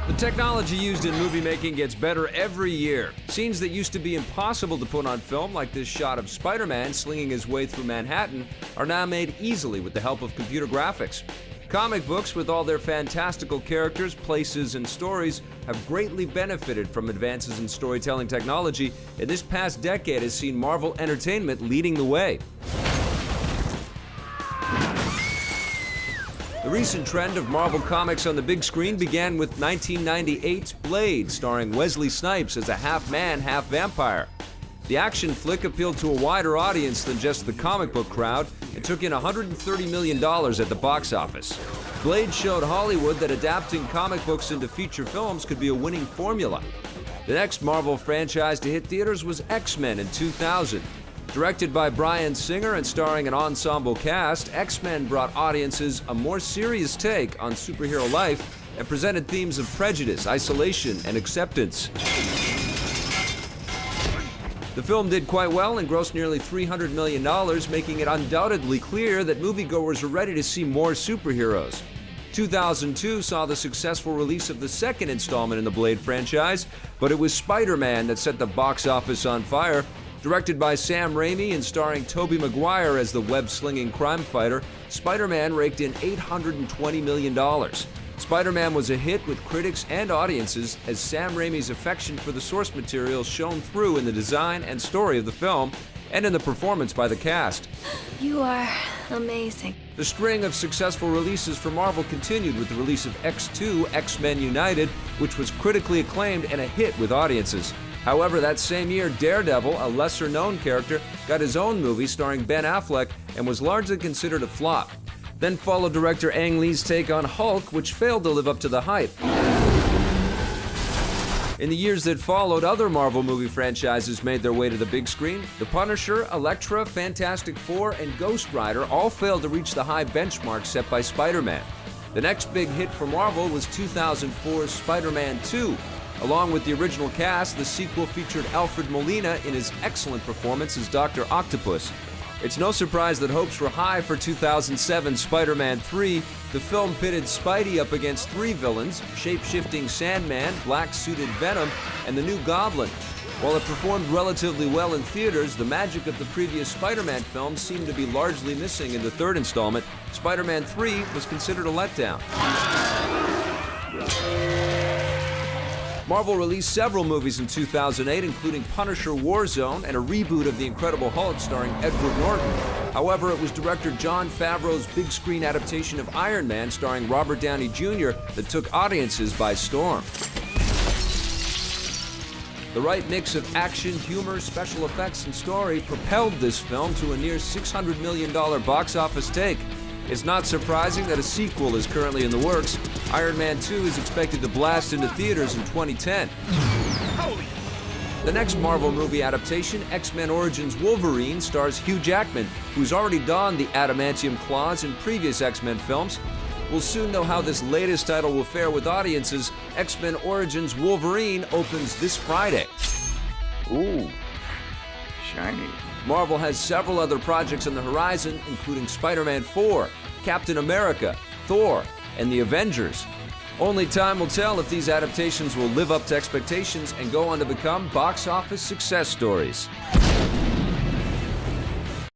The technology used in movie making gets better every year. Scenes that used to be impossible to put on film, like this shot of Spider-Man slinging his way through Manhattan, are now made easily with the help of computer graphics. Comic books, with all their fantastical characters, places, and stories, have greatly benefited from advances in storytelling technology, and this past decade has seen Marvel Entertainment leading the way. The recent trend of Marvel Comics on the big screen began with 1998's Blade, starring Wesley Snipes as a half-man, half-vampire. The action flick appealed to a wider audience than just the comic book crowd and took in $130 million at the box office. Blade showed Hollywood that adapting comic books into feature films could be a winning formula. The next Marvel franchise to hit theaters was X-Men in 2000. Directed by Bryan Singer and starring an ensemble cast, X-Men brought audiences a more serious take on superhero life and presented themes of prejudice, isolation, and acceptance. The film did quite well and grossed nearly $300 million, making it undoubtedly clear that moviegoers are ready to see more superheroes. 2002 saw the successful release of the second installment in the Blade franchise, but it was Spider-Man that set the box office on fire. Directed by Sam Raimi and starring Tobey Maguire as the web-slinging crime fighter, Spider-Man raked in $820 million. Spider-Man was a hit with critics and audiences, as Sam Raimi's affection for the source material shone through in the design and story of the film and in the performance by the cast. You are amazing. The string of successful releases for Marvel continued with the release of X2, X-Men United, which was critically acclaimed and a hit with audiences. However, that same year, Daredevil, a lesser-known character, got his own movie starring Ben Affleck and was largely considered a flop. Then followed director Ang Lee's take on Hulk, which failed to live up to the hype. In the years that followed, other Marvel movie franchises made their way to the big screen. The Punisher, Elektra, Fantastic Four, and Ghost Rider all failed to reach the high benchmark set by Spider-Man. The next big hit for Marvel was 2004's Spider-Man 2. Along with the original cast, the sequel featured Alfred Molina in his excellent performance as Dr. Octopus. It's no surprise that hopes were high for 2007's Spider-Man 3. The film pitted Spidey up against three villains: shape-shifting Sandman, black-suited Venom, and the new Goblin. While it performed relatively well in theaters, the magic of the previous Spider-Man films seemed to be largely missing in the third installment. Spider-Man 3 was considered a letdown. Marvel released several movies in 2008, including Punisher Warzone and a reboot of The Incredible Hulk starring Edward Norton. However, it was director Jon Favreau's big screen adaptation of Iron Man starring Robert Downey Jr. that took audiences by storm. The right mix of action, humor, special effects, and story propelled this film to a near $600 million box office take. It's not surprising that a sequel is currently in the works. Iron Man 2 is expected to blast into theaters in 2010. The next Marvel movie adaptation, X-Men Origins Wolverine, stars Hugh Jackman, who's already donned the adamantium claws in previous X-Men films. We'll soon know how this latest title will fare with audiences. X-Men Origins Wolverine opens this Friday. Ooh, shiny. Marvel has several other projects on the horizon, including Spider-Man 4, Captain America, Thor, and the Avengers. Only time will tell if these adaptations will live up to expectations and go on to become box office success stories.